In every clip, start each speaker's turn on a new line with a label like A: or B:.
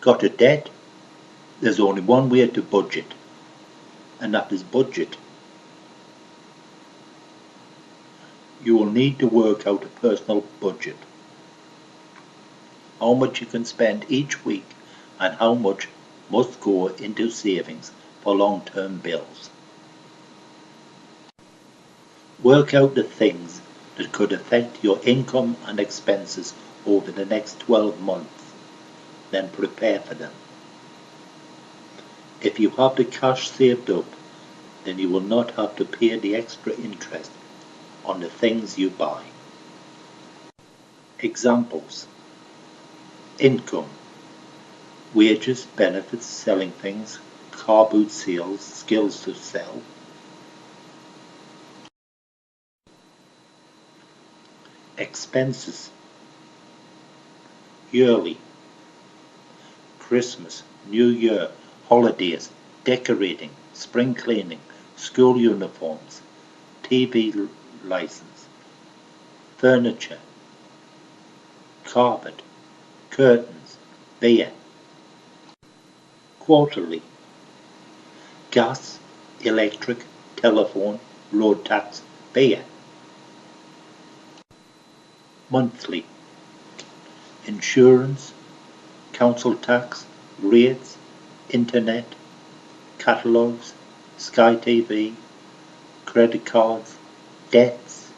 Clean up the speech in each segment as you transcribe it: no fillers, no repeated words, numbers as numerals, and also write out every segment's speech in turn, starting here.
A: Got a debt? There's only one way to budget, and that is budget. You will need to work out a personal budget. How much you can spend each week and how much must go into savings for long-term bills. Work out the things that could affect your income and expenses over the next 12 months, then prepare for them. If you have the cash saved up, then you will not have to pay the extra interest on the things you buy. Examples: income, wages, benefits, selling things, car boot sales, skills to sell. Expenses, yearly, Christmas, New Year, holidays, decorating, spring cleaning, school uniforms, TV license, furniture, carpet, curtains, beer. Quarterly, gas, electric, telephone, road tax, beer. Monthly, insurance, council tax, rates, internet, catalogues, Sky TV, credit cards, debts,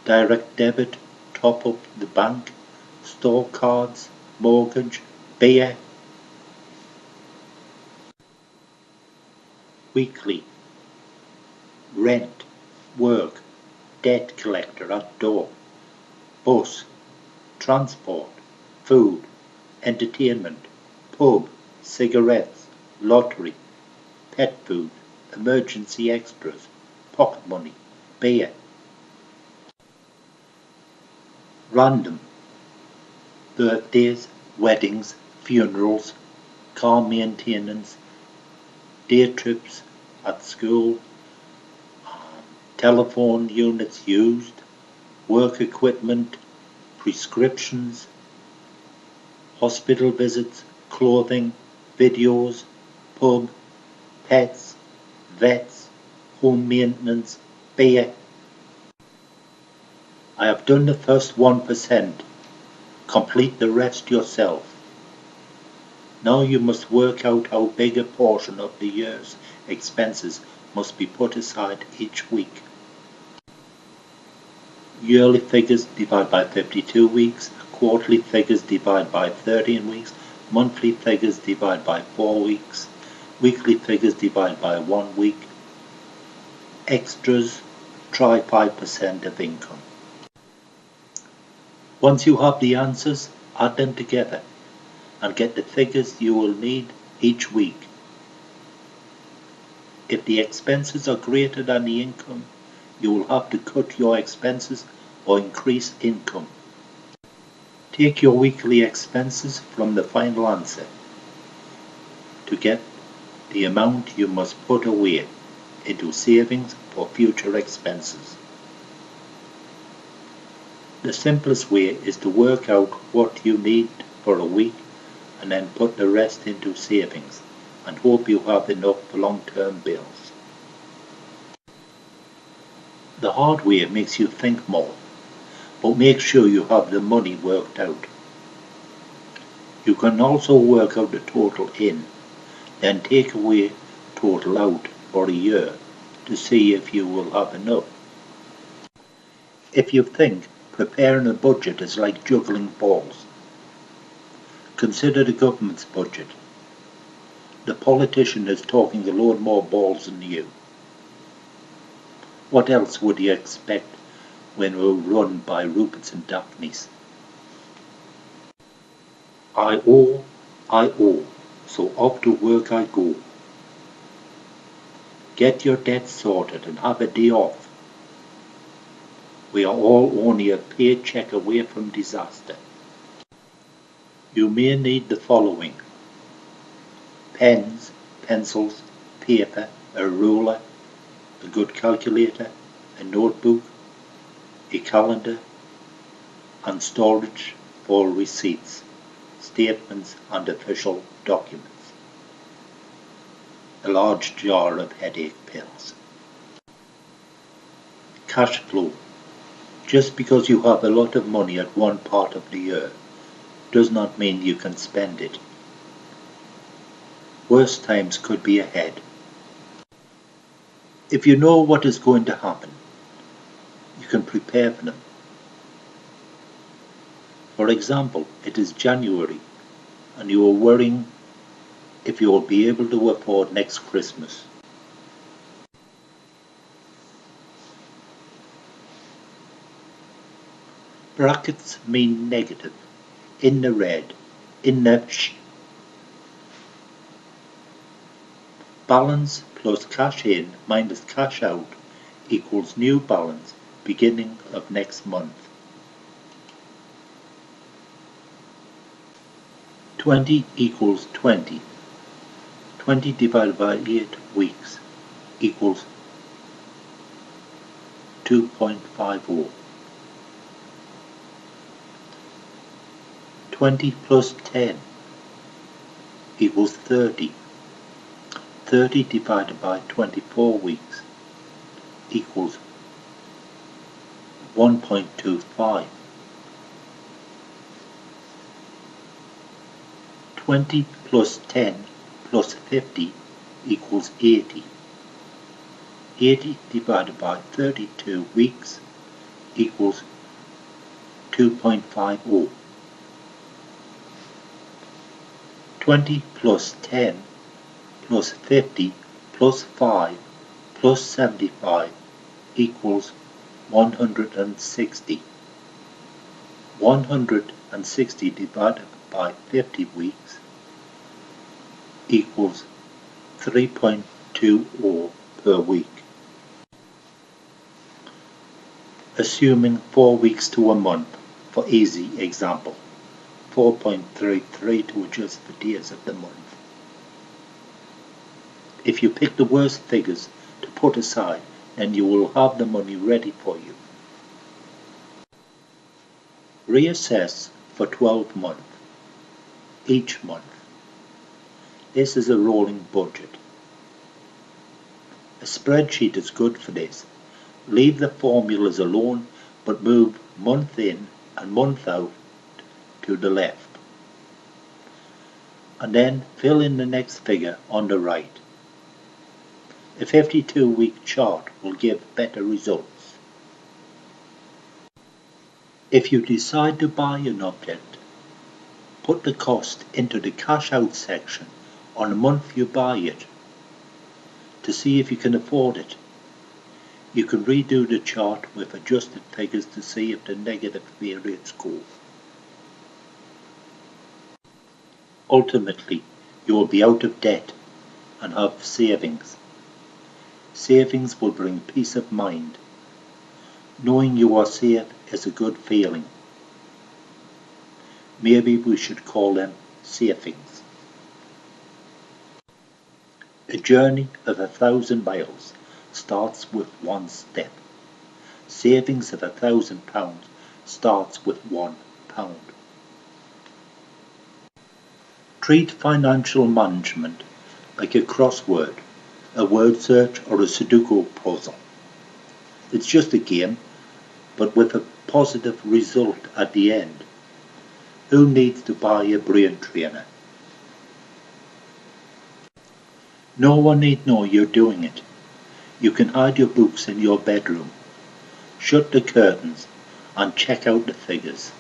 A: direct debit, top up the bank, store cards, mortgage, beer. Weekly, rent, work, debt collector at door, bus, transport, food, entertainment, pub, cigarettes, lottery, pet food, emergency extras, pocket money, beer. Random, birthdays, weddings, funerals, car maintenance, day trips at school, telephone units used, work equipment, prescriptions, hospital visits, clothing, videos, pub, pets, vets, home maintenance, beer. I have done the first 1%. Complete the rest yourself. Now you must work out how big a portion of the year's expenses must be put aside each week. Yearly figures divide by 52 weeks, quarterly figures divide by 13 weeks, monthly figures divide by 4 weeks, weekly figures divide by 1 week. Extras, try 5% of income. Once you have the answers, add them together and get the figures you will need each week. If the expenses are greater than the income, you will have to cut your expenses or increase income. Take your weekly expenses from the final answer to get the amount you must put away into savings for future expenses. The simplest way is to work out what you need for a week and then put the rest into savings and hope you have enough for long-term bills. The hard way makes you think more, but make sure you have the money worked out. You can also work out the total in, then take away total out for a year to see if you will have enough. If you think preparing a budget is like juggling balls, consider the government's budget. The politician is talking a load more balls than you. What else would you expect when we're run by Ruperts and Daphnes? I owe, so off to work I go. Get your debts sorted and have a day off. We are all only a paycheck away from disaster. You may need the following: pens, pencils, paper, a ruler, a good calculator, a notebook, a calendar, and storage for receipts, statements and official documents. A large jar of headache pills. Cash flow. Just because you have a lot of money at one part of the year does not mean you can spend it. Worse times could be ahead. If you know what is going to happen, you can prepare for them. For example, it is January and you are worrying if you will be able to afford next Christmas. Brackets mean negative, in the red, in the Balance plus cash in minus cash out equals new balance beginning of next month. 20 equals 20. 20 divided by 8 weeks equals 2.50. 20 plus 10 equals 30. 30 divided by 24 weeks equals 1.25. 20 plus 10 plus 50 equals 80. 80 divided by 32 weeks equals 2.50. 20 plus 10 plus 50 plus 5 plus 75 equals 160. 160 divided by 50 weeks equals 3.20 per week. Assuming 4 weeks to a month for easy example. 4.33 to adjust the days of the month. If you pick the worst figures to put aside, then you will have the money ready for you. Reassess for 12 months, each month. This is a rolling budget. A spreadsheet is good for this. Leave the formulas alone, but move month in and month out to the left. And then fill in the next figure on the right. A 52-week chart will give better results. If you decide to buy an object, put the cost into the cash out section on the month you buy it to see if you can afford it. You can redo the chart with adjusted figures to see if the negative variance goes. Ultimately, you will be out of debt and have savings. Savings will bring peace of mind. Knowing you are safe is a good feeling. Maybe we should call them savings. A journey of 1,000 miles starts with one step. Savings of £1,000 starts with £1. Treat financial management like a crossword, a word search or a Sudoku puzzle. It's just a game, but with a positive result at the end. Who needs to buy a brain trainer? No one need know you're doing it. You can hide your books in your bedroom, shut the curtains and check out the figures.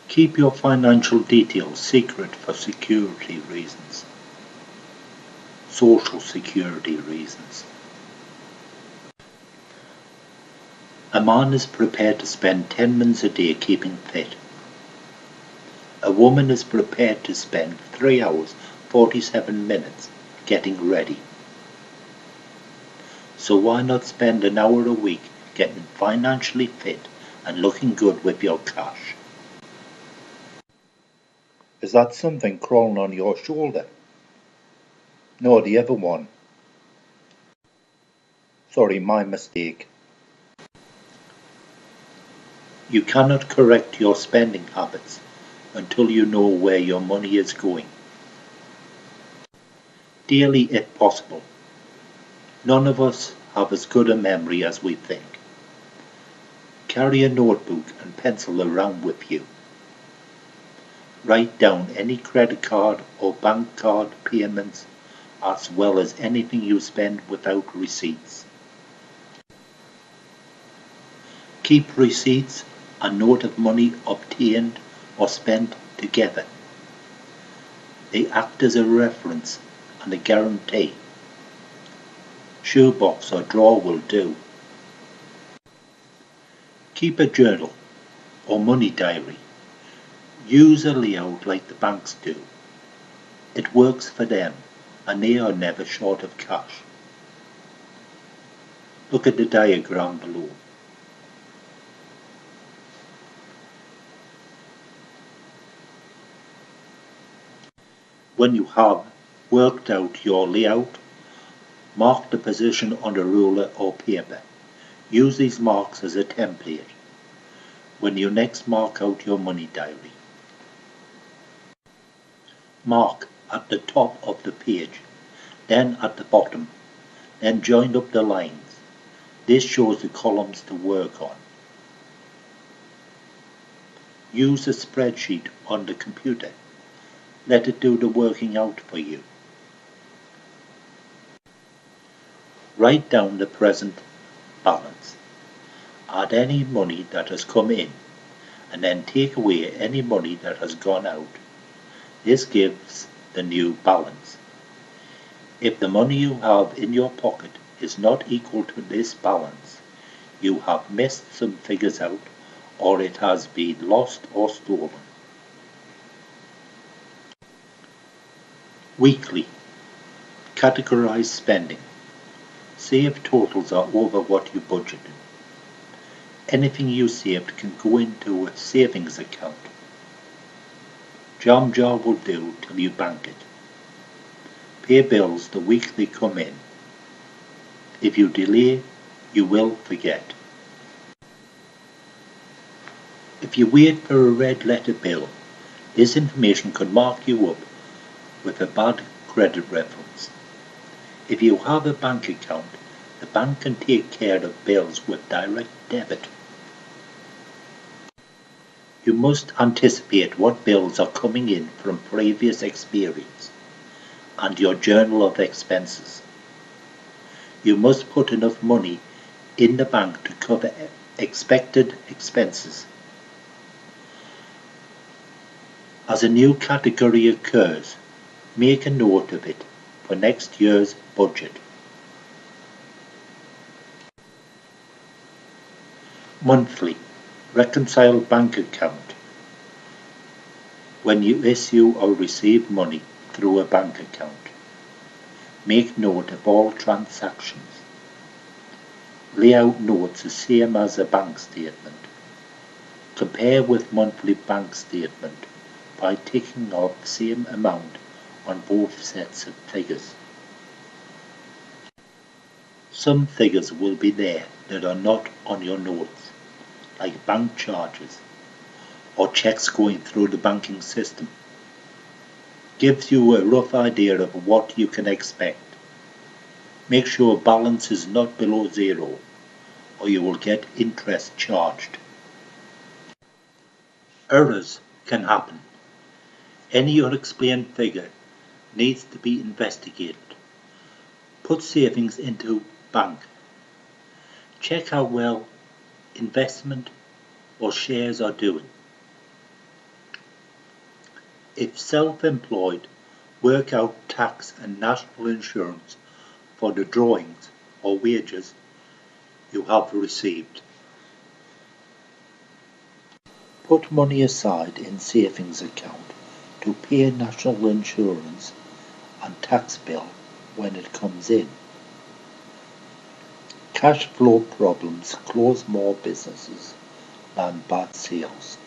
A: Keep your financial details secret for security reasons, social security reasons. A man is prepared to spend 10 minutes a day keeping fit. A woman is prepared to spend 3 hours 47 minutes getting ready. So why not spend an hour a week getting financially fit and looking good with your cash? Is that something crawling on your shoulder? No, the other one. Sorry, my mistake. You cannot correct your spending habits until you know where your money is going. Daily if possible. None of us have as good a memory as we think. Carry a notebook and pencil around with you. Write down any credit card or bank card payments as well as anything you spend without receipts. Keep receipts and note of money obtained or spent together. They act as a reference and a guarantee. Shoebox or drawer will do. Keep a journal or money diary. Use a layout like the banks do. It works for them and they are never short of cash. Look at the diagram below. When you have worked out your layout, mark the position on a ruler or paper. Use these marks as a template when you next mark out your money diary. Mark at the top of the page, then at the bottom, then join up the lines. This shows the columns to work on. Use a spreadsheet on the computer. Let it do the working out for you. Write down the present balance. Add any money that has come in, and then take away any money that has gone out. This gives the new balance. If the money you have in your pocket is not equal to this balance, you have missed some figures out, or it has been lost or stolen. Weekly. Categorize spending. See if totals are over what you budgeted. Anything you saved can go into a savings account. Jam jar will do till you bank it. Pay bills the week they come in. If you delay, you will forget. If you wait for a red letter bill, this information could mark you up with a bad credit reference. If you have a bank account, the bank can take care of bills with direct debit. You must anticipate what bills are coming in from previous experience and your journal of expenses. You must put enough money in the bank to cover expected expenses. As a new category occurs, make a note of it for next year's budget. Monthly. Reconcile bank account. When you issue or receive money through a bank account, make note of all transactions. Lay out notes the same as a bank statement. Compare with monthly bank statement by ticking off the same amount on both sets of figures. Some figures will be there that are not on your notes, like bank charges or checks going through the banking system. Gives you a rough idea of what you can expect. Make sure balance is not below zero, or you will get interest charged. Errors can happen. Any unexplained figure needs to be investigated. Put savings into bank. Check how well investment or shares are doing. If self-employed, work out tax and national insurance for the drawings or wages you have received. Put money aside in savings account to pay national insurance and tax bill when it comes in. Cash flow problems close more businesses than bad sales.